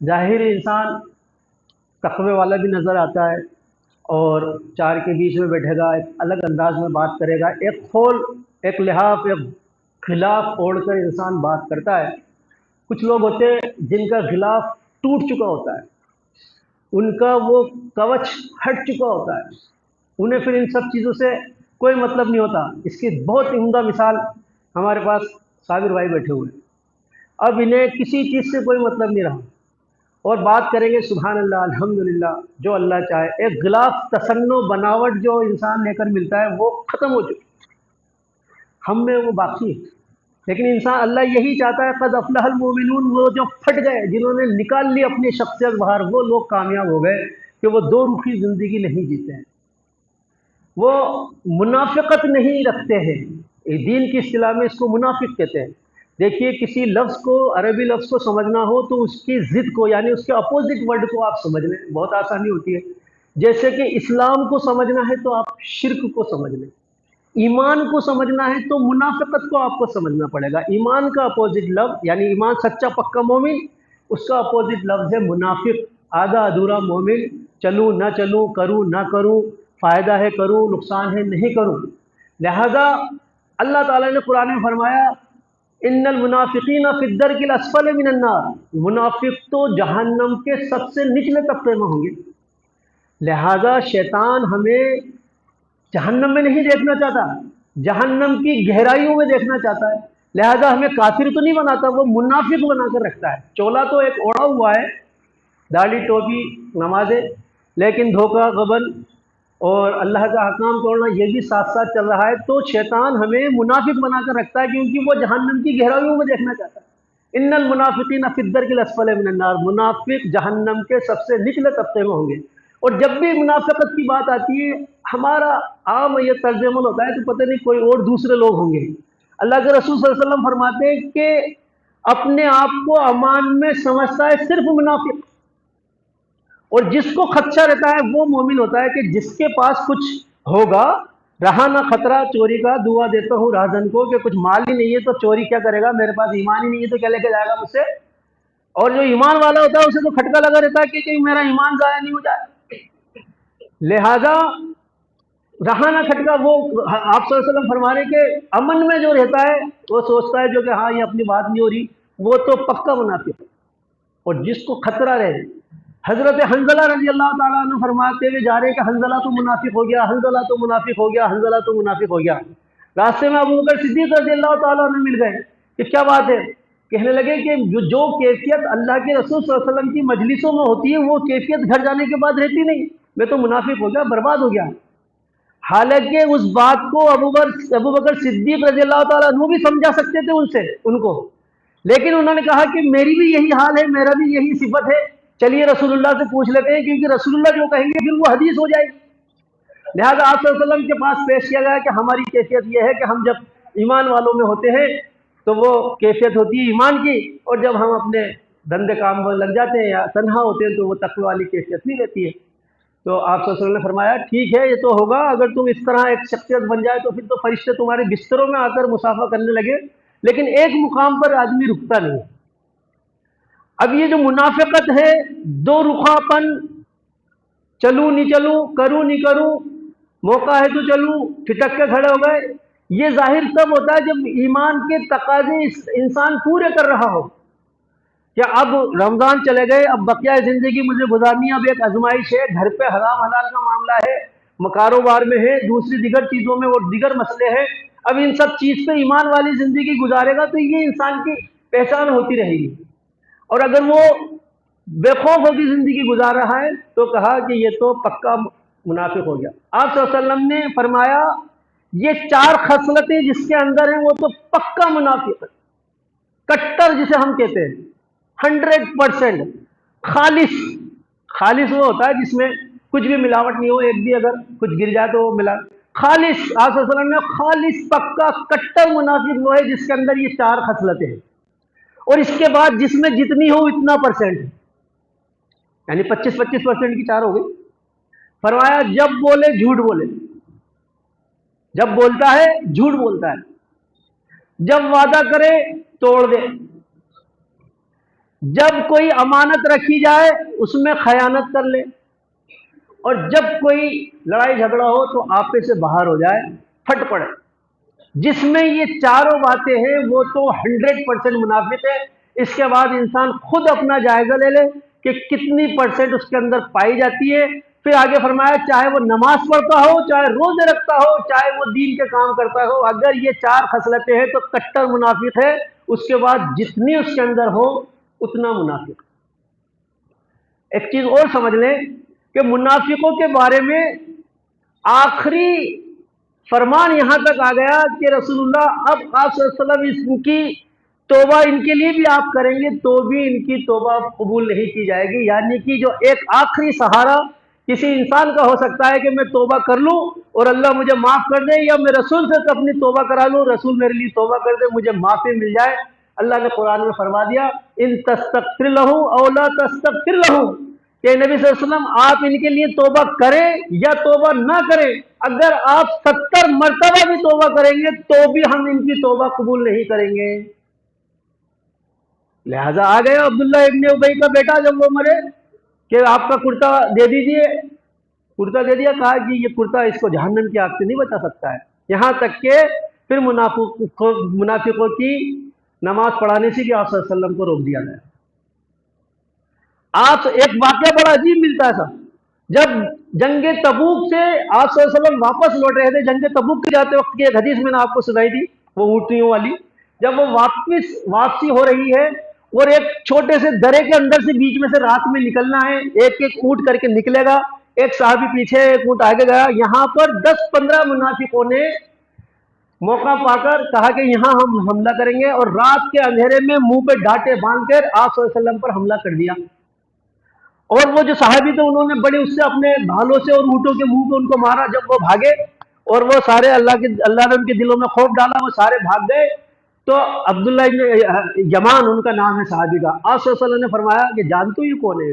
ظاہری انسان تقوی والا بھی نظر آتا ہے، اور چار کے بیچ میں بیٹھے گا، ایک الگ انداز میں بات کرے گا، ایک کھول، ایک لحاف، ایک غلاف اوڑھ کر انسان بات کرتا ہے۔ کچھ لوگ ہوتے ہیں جن کا غلاف ٹوٹ چکا ہوتا ہے، ان کا وہ کوچ ہٹ چکا ہوتا ہے، انہیں پھر ان سب چیزوں سے کوئی مطلب نہیں ہوتا۔ اس کی بہت عمدہ مثال ہمارے پاس صابر بھائی بیٹھے ہوئے ہیں، اب انہیں کسی چیز سے کوئی مطلب نہیں رہا، اور بات کریں گے سبحان اللہ الحمدللہ جو اللہ چاہے۔ ایک غلاف تصنع بناوٹ جو انسان لے کر ملتا ہے وہ ختم ہو چکی، ہم میں وہ باقی ہے۔ لیکن انسان اللہ یہی چاہتا ہے، قد افلح المومنون، وہ جو پھٹ گئے، جنہوں نے نکال لی اپنی شخصیت باہر، وہ لوگ کامیاب ہو گئے کہ وہ دو رخی زندگی نہیں جیتے ہیں، وہ منافقت نہیں رکھتے ہیں۔ دین کی اصطلاح میں اس کو منافق کہتے ہیں۔ دیکھیے کسی لفظ کو، عربی لفظ کو سمجھنا ہو تو اس کی ضد کو، یعنی اس کے اپوزٹ ورڈ کو آپ سمجھ لیں، بہت آسانی ہوتی ہے۔ جیسے کہ اسلام کو سمجھنا ہے تو آپ شرک کو سمجھ لیں، ایمان کو سمجھنا ہے تو منافقت کو آپ کو سمجھنا پڑے گا۔ ایمان کا اپوزٹ لفظ، یعنی ایمان سچا پکا مومن، اس کا اپوزٹ لفظ ہے منافق، آدھا ادھورا مومن، چلوں نہ چلوں، کروں نہ کروں، فائدہ ہے کروں، نقصان ہے نہیں کروں۔ لہذا اللہ تعالیٰ نے قرآن میں فرمایا ان المنافقین فی الدرک الاسفل من النار، منافق تو جہنم کے سب سے نچلے طبقے میں ہوں گے۔ لہذا شیطان ہمیں جہنم میں نہیں دیکھنا چاہتا، جہنم کی گہرائیوں میں دیکھنا چاہتا ہے۔ لہذا ہمیں کافر تو نہیں بناتا، وہ منافق بنا کر رکھتا ہے۔ چولا تو ایک اوڑا ہوا ہے، داڑھی ٹوپی نمازیں، لیکن دھوکہ غبن اور اللہ کا حکام توڑنا یہ بھی ساتھ ساتھ چل رہا ہے، تو شیطان ہمیں منافق بنا کر رکھتا ہے، کیونکہ وہ جہنم کی گہرائیوں میں دیکھنا چاہتا ہے۔ ان المنافقین فی الدرک الاسفل من النار، منافق جہنم کے سب سے نچلے طبقے میں ہوں گے۔ اور جب بھی منافقت کی بات آتی ہے، ہمارا عام یہ طرز عمل ہوتا ہے کہ پتہ نہیں کوئی اور دوسرے لوگ ہوں گے۔ اللہ کے رسول صلی اللہ علیہ وسلم فرماتے ہیں کہ اپنے آپ کو امان میں سمجھتا ہے صرف منافق، اور جس کو خدشہ رہتا ہے وہ مومن ہوتا ہے کہ جس کے پاس کچھ ہوگا، رہا نہ خطرہ چوری کا، دعا دیتا ہوں راہزن کو کہ کچھ مال ہی نہیں ہے تو چوری کیا کرے گا، میرے پاس ایمان ہی نہیں ہے تو کیا لے کے جائے گا مجھ سے۔ اور جو ایمان والا ہوتا ہے اسے تو کھٹکا لگا رہتا ہے کہ کہیں میرا ایمان ضائع نہیں ہو جائے۔ لہذا رہا نہ کھٹکا، وہ آپ صلی اللہ علیہ وسلم فرما رہے کہ امن میں جو رہتا ہے وہ سوچتا ہے جو کہ ہاں یہ اپنی بات نہیں ہو رہی، وہ تو پکا منافق ہے۔ اور جس کو خطرہ رہے، حضرت حنظلہ رضی اللہ تعالیٰ عنہ فرماتے ہوئے جا رہے کہ حنظلہ تو منافق ہو گیا، حنظلہ تو منافق ہو گیا، حنظلہ تو منافق ہو گیا۔ راستے میں ابو بکر صدیق رضی اللہ تعالیٰ عنہ مل گئے کہ کیا بات ہے؟ کہنے لگے کہ جو کیفیت اللہ کے رسول صلی اللہ علیہ وسلم کی مجلسوں میں ہوتی ہے وہ کیفیت گھر جانے کے بعد رہتی نہیں، میں تو منافق ہو گیا، برباد ہو گیا۔ حالانکہ اس بات کو ابو بکر صدیق رضی اللہ تعالیٰ عنہ بھی سمجھا سکتے تھے ان کو، لیکن انہوں نے کہا کہ میری بھی یہی حال ہے، میرا بھی یہی صفت ہے، چلیے رسول اللہ سے پوچھ لیتے ہیں، کیونکہ رسول اللہ جو کہیں گے پھر وہ حدیث ہو جائے گی۔ لہذا آپ صلی اللہ علیہ وسلم کے پاس پیش کیا گیا کہ ہماری کیفیت یہ ہے کہ ہم جب ایمان والوں میں ہوتے ہیں تو وہ کیفیت ہوتی ہے ایمان کی، اور جب ہم اپنے دھندے کام میں لگ جاتے ہیں یا تنہا ہوتے ہیں تو وہ تقوی والی کیفیت نہیں رہتی ہے۔ تو آپ صلی اللہ علیہ وسلم نے فرمایا ٹھیک ہے یہ تو ہوگا، اگر تم اس طرح ایک شخصیت بن جائے تو پھر تو فرشتے تمہارے بستروں میں آ کر مصافحہ کرنے لگے، لیکن ایک مقام پر آدمی رکتا نہیں۔ اب یہ جو منافقت ہے، دو رخا پن، چلوں نہیں چلوں، کروں نہیں کروں، موقع ہے تو چلوں، ٹھٹک کے کھڑے ہو گئے، یہ ظاہر تب ہوتا ہے جب ایمان کے تقاضے انسان پورے کر رہا ہو، کہ اب رمضان چلے گئے، اب بقیہ زندگی مجھے گزارنی ہے، اب ایک آزمائش ہے، گھر پہ حرام حلال کا معاملہ ہے، کاروبار میں ہے، دوسری دیگر چیزوں میں وہ دیگر مسئلے ہیں، اب ان سب چیز پہ ایمان والی زندگی گزارے گا تو یہ انسان کی پہچان ہوتی رہے گی۔ اور اگر وہ بے خوف ہو کی زندگی گزار رہا ہے تو کہا کہ یہ تو پکا منافق ہو گیا۔ آپ صلی اللہ علیہ وسلم نے فرمایا یہ چار خصلتیں جس کے اندر ہیں وہ تو پکا منافق ہے، کٹر جسے ہم کہتے ہیں، 100% خالص وہ ہوتا ہے جس میں کچھ بھی ملاوٹ نہیں ہو، ایک بھی اگر کچھ گر جائے تو وہ ملا خالص۔ آپ صلی اللہ علیہ وسلم نے خالص پکا کٹر منافق وہ ہے جس کے اندر یہ چار خصلتیں ہیں، اور اس کے بعد جس میں جتنی ہو اتنا پرسنٹ، یعنی 25% کی چار ہو گئی۔ فرمایا جب بولے جھوٹ بولے، جب بولتا ہے جھوٹ بولتا ہے، جب وعدہ کرے توڑ دے، جب کوئی امانت رکھی جائے اس میں خیانت کر لے، اور جب کوئی لڑائی جھگڑا ہو تو آپے سے باہر ہو جائے، پھٹ پڑے۔ جس میں یہ چاروں باتیں ہیں وہ تو 100% منافق ہے۔ اس کے بعد انسان خود اپنا جائزہ لے لے کہ کتنی پرسنٹ اس کے اندر پائی جاتی ہے۔ پھر آگے فرمایا چاہے وہ نماز پڑھتا ہو، چاہے روزے رکھتا ہو، چاہے وہ دین کے کام کرتا ہو، اگر یہ چار خصلتیں ہیں تو کٹر منافق ہے۔ اس کے بعد جتنی اس کے اندر ہو اتنا منافق۔ ایک چیز اور سمجھ لیں کہ منافقوں کے بارے میں آخری فرمان یہاں تک آ گیا کہ رسول اللہ اب آپ صلی اللہ علیہ وسلم ان کی توبہ ان کے لیے بھی آپ کریں گے تو بھی ان کی توبہ قبول نہیں کی جائے گی۔ یعنی کہ جو ایک آخری سہارا کسی انسان کا ہو سکتا ہے کہ میں توبہ کر لوں اور اللہ مجھے معاف کر دے، یا میں رسول سے اپنی توبہ کرا لوں، رسول میرے لیے توبہ کر دے، مجھے معافی مل جائے۔ اللہ نے قرآن میں فرما دیا ان تستغفر لہ او لا تستغفر لہ، کہ نبی صلی اللہ علیہ وسلم آپ ان کے لیے توبہ کریں یا توبہ نہ کریں، اگر آپ 70 مرتبہ بھی توبہ کریں گے تو بھی ہم ان کی توبہ قبول نہیں کریں گے۔ لہذا آ گیا عبداللہ ابن ابی کا بیٹا جب وہ مرے کہ آپ کا کرتا دے دیجئے، کرتا دے دیا، کہا کہ یہ کرتا اس کو جہنم کی آگ سے نہیں بچا سکتا ہے۔ یہاں تک کہ پھر منافقوں کی نماز پڑھانے سے بھی آپ صلی اللہ علیہ وسلم کو روک دیا گیا۔ آپ ایک واقعہ بڑا عجیب ملتا ہے سب، جب جنگ تبوک سے آپ صلی اللہ علیہ وسلم واپس لوٹ رہے تھے، جنگ تبوک کے جاتے وقت کی ایک حدیث میں نے آپ کو سنائی تھی، وہ اونٹنیوں والی، جب وہ واپسی ہو رہی ہے اور ایک چھوٹے سے درے کے اندر سے بیچ میں سے رات میں نکلنا ہے، ایک ایک اونٹ کر کے نکلے گا، ایک صحابی پیچھے ایک اونٹ آگے گیا، یہاں پر 10-15 منافقوں نے موقع پا کر کہا کہ یہاں ہم حملہ کریں گے، اور رات کے اندھیرے میں منہ پہ ڈانٹے باندھ کر آپ صلی اللہ علیہ وسلم پر حملہ کر دیا۔ اور وہ جو صحابی تھے انہوں نے بڑے اس سے اپنے بھالوں سے اور اونٹوں کے منہ پہ ان کو مارا، جب وہ بھاگے اور وہ سارے اللہ نے ان کے دلوں میں خوف ڈالا، وہ سارے بھاگ گئے، تو عبداللہ ابن یمان ان کا نام ہے صحابی کا، آپ صلی اللہ علیہ وسلم نے فرمایا کہ جانتے ہو یہ کون ہے؟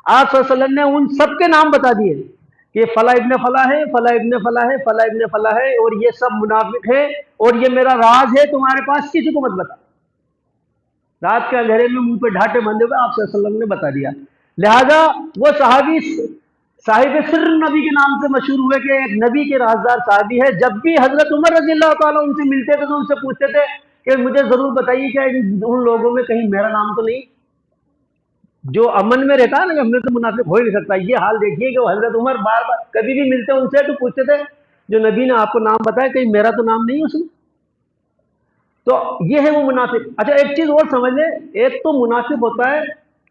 آپ صلی اللہ علیہ وسلم نے ان سب کے نام بتا دیے کہ فلاں ابن فلاں ہے، فلاں ابن فلاں ہے، فلاں ابن فلاں ہے، اور یہ سب منافق ہے، اور یہ میرا راز ہے تمہارے پاس، کسی کو مت بتا۔ رات کے اندھیرے میں منہ پہ ڈھانٹے بندے ہوئے آپ صلی اللہ علیہ وسلم نے بتا دیا۔ لہذا وہ صحابی صاحب سر نبی کے نام سے مشہور ہوئے کہ ایک نبی کے رازدار صحابی ہے۔ جب بھی حضرت عمر رضی اللہ تعالیٰ ان سے ملتے تھے تو ان سے پوچھتے تھے کہ مجھے ضرور بتائیے کہ ان لوگوں میں کہیں میرا نام تو نہیں، جو امن میں رہتا ہے نا کہ ہم نے تو منافق ہو ہی نہیں سکتا۔ یہ حال دیکھیے کہ وہ حضرت عمر بار بار کبھی بھی ملتے ان سے تو پوچھتے تھے جو نبی نے آپ کو نام بتایا کہیں میرا تو نام نہیں اس میں۔ تو یہ ہے وہ منافق۔ اچھا ایک چیز اور سمجھ لیں، ایک تو منافق ہوتا ہے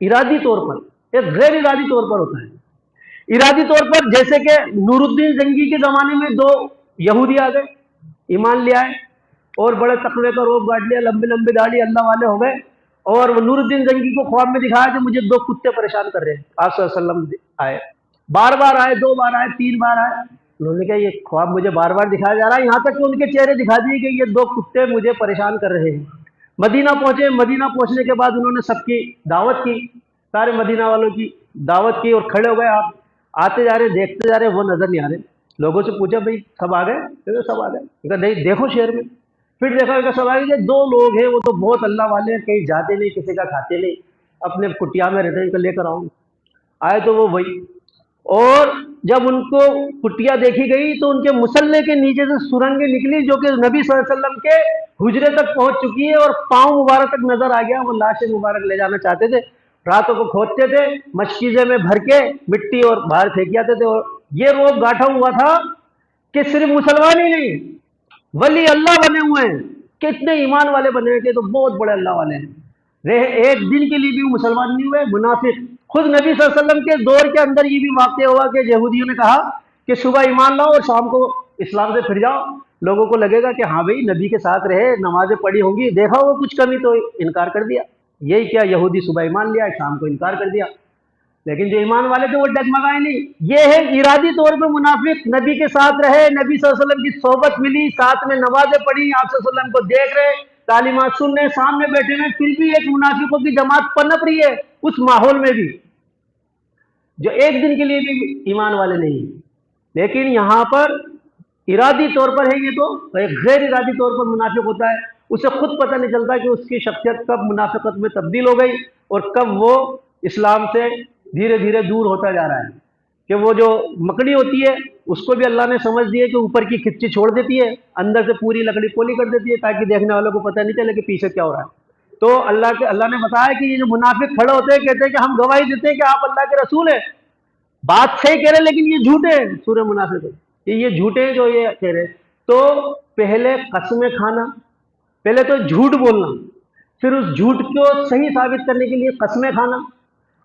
ارادی طور پر، ایک غیر ارادی طور پر ہوتا ہے۔ ارادی طور پر جیسے کہ نور الدین زنگی کے زمانے میں 2 یہودی آ گئے، ایمان لے آئے اور بڑے تقوی کا روب گاڑ لیا، لمبے لمبے داڑھی، اللہ والے ہو گئے، اور وہ نور الدین زنگی کو خواب میں دکھایا کہ مجھے 2 کتے پریشان کر رہے ہیں۔ آپ صلی اللہ علیہ وسلم آئے، بار بار آئے، 2 بار آئے، 3 بار آئے، انہوں نے کہا یہ خواب مجھے بار بار دکھایا جا رہا ہے، یہاں تک کہ ان کے چہرے دکھا دیے کہ یہ 2 کتے مجھے پریشان کر رہے ہیں۔ مدینہ پہنچے، مدینہ پہنچنے کے بعد انہوں نے سب کی دعوت کی، سارے مدینہ والوں کی دعوت کی، اور کھڑے ہو گئے، آپ آتے جا رہے، دیکھتے جا رہے، وہ نظر نہیں آ رہے۔ لوگوں سے پوچھا بھائی سب آ گئے؟ سب آ گئے۔ کہا نہیں دیکھو شہر میں، پھر دیکھا کہ سب آ گئے، 2 لوگ ہیں وہ تو بہت اللہ والے ہیں، کہیں جاتے نہیں، کسی کا کھاتے نہیں، اپنے کٹیا میں رہتے ہیں، لے کر آؤں۔ آئے تو وہ وہی، اور جب ان کو کٹیا دیکھی گئی تو ان کے مسلح کے نیچے سے سرنگیں نکلی جو کہ نبی صلی اللہ علیہ وسلم کے حجرے تک پہنچ چکی ہے، اور پاؤں مبارک تک نظر آ گیا۔ وہ لاشیں مبارک لے جانا چاہتے تھے، راتوں کو کھودتے تھے، مشکیزے میں بھر کے مٹی اور باہر پھینک جاتے تھے، اور یہ روب گاٹھا ہوا تھا کہ صرف مسلمان ہی نہیں، ولی اللہ بنے ہوئے ہیں، کتنے ایمان والے بنے ہوئے تھے، تو بہت بڑے اللہ والے ہیں۔ ایک دن کے لیے بھی وہ مسلمان نہیں ہوئے، منافق۔ خود نبی صلی اللہ علیہ وسلم کے دور کے اندر یہ بھی واقع ہوا کہ یہودیوں نے کہا کہ صبح ایمان لاؤ اور شام کو اسلام سے پھر جاؤ۔ لوگوں کو لگے گا کہ ہاں بھائی نبی کے ساتھ رہے، نمازیں پڑھی ہوں گی، دیکھا وہ کچھ کمی تو انکار کر دیا۔ یہی کیا، یہودی صبح ایمان لیا، شام کو انکار کر دیا، لیکن جو ایمان والے تھے وہ ڈگمگائے نہیں۔ یہ ہے ارادی طور پہ منافق، نبی کے ساتھ رہے، نبی صلی اللہ علیہ وسلم کی صحبت ملی، ساتھ میں نمازیں پڑھی، آپ صلی اللہ علیہ وسلم کو دیکھ رہے، تعلیمات سن رہے، سامنے بیٹھے ہوئے، پھر بھی ایک منافقوں کی جماعت پنپ رہی ہے اس ماحول میں بھی، جو ایک دن کے لیے بھی ایمان والے نہیں ہیں۔ لیکن یہاں پر ارادی طور پر ہے یہ تو، ایک غیر ارادی طور پر منافق ہوتا ہے۔ اسے خود پتہ نہیں چلتا کہ اس کی شخصیت کب منافقت میں تبدیل ہو گئی اور کب وہ اسلام سے دھیرے دھیرے دور ہوتا جا رہا ہے۔ کہ وہ جو مکڑی ہوتی ہے اس کو بھی اللہ نے سمجھ دی ہے کہ اوپر کی کھچی چھوڑ دیتی ہے، اندر سے پوری لکڑی پولی کر دیتی ہے تاکہ دیکھنے والوں کو پتہ نہیں چلے کہ پیچھے کیا ہو رہا ہے۔ تو اللہ نے بتایا کہ یہ جو منافق کھڑے ہوتے ہیں کہتے ہیں کہ ہم گواہی دیتے ہیں کہ آپ اللہ کے رسول ہیں، بات صحیح کہہ رہے لیکن یہ جھوٹے ہیں، سورہ منافق کہ یہ جھوٹے ہیں جو یہ کہہ رہے۔ تو پہلے قسمیں کھانا، پہلے تو جھوٹ بولنا، پھر اس جھوٹ کو صحیح ثابت کرنے کے لیے قسمیں کھانا،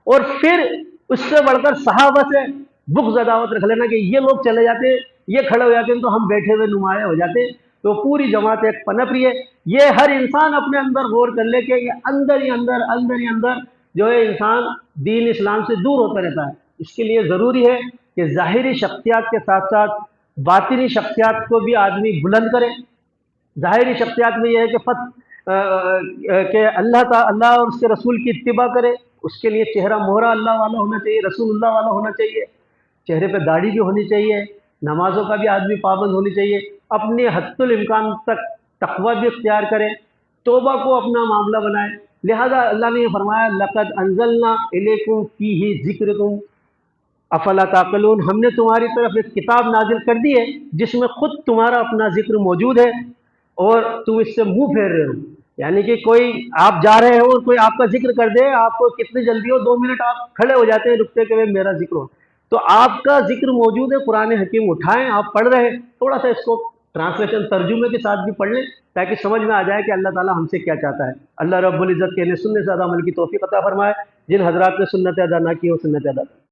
اور پھر اس سے بڑھ کر صحابہ سے بغض عداوت رکھ لینا کہ یہ لوگ چلے جاتے، یہ کھڑے ہو جاتے ہیں تو ہم بیٹھے ہوئے نمایاں ہو جاتے۔ تو پوری جماعت ایک پنپ رہی ہے۔ یہ ہر انسان اپنے اندر غور کر لے کہ یہ اندر ہی اندر جو ہے انسان دین اسلام سے دور ہوتا رہتا ہے۔ اس کے لیے ضروری ہے کہ ظاہری شخصیات کے ساتھ ساتھ باطنی شخصیات کو بھی آدمی بلند کرے۔ ظاہری شخصیات میں یہ ہے کہ اللہ اور اس کے رسول کی اتباع کرے، اس کے لیے چہرہ مہرہ اللہ والا ہونا چاہیے، رسول اللہ والا ہونا چاہیے، چہرے پہ داڑھی بھی ہونی چاہیے، نمازوں کا بھی آدمی پابند ہونی چاہیے، اپنے حد الامکان تک تقوی بھی اختیار کرے، توبہ کو اپنا معاملہ بنائے۔ لہذا اللہ نے یہ فرمایا لقد انزلنا الیکم فیہ ذکرکم افلا تعقلون، ہم نے تمہاری طرف ایک کتاب نازل کر دی ہے جس میں خود تمہارا اپنا ذکر موجود ہے اور تم اس سے منہ پھیر رہے ہو۔ یعنی کہ کوئی آپ جا رہے ہو اور کوئی آپ کا ذکر کر دے، آپ کو کتنی جلدی ہو 2 منٹ آپ کھڑے ہو جاتے ہیں رکتے کہ میرا ذکر ہو، تو آپ کا ذکر موجود ہے۔ قرآن حکیم اٹھائیں، آپ پڑھ رہے ہیں، تھوڑا سا اس کو ٹرانسلیشن ترجمے کے ساتھ بھی پڑھ لیں تاکہ سمجھ میں آ جائے کہ اللہ تعالیٰ ہم سے کیا چاہتا ہے۔ اللہ رب العزت کے سننے سے زیادہ عمل کی توفیق عطا فرمائے۔ جن حضرات نے سنت ادا نہ کی وہ سنت ادا کریں۔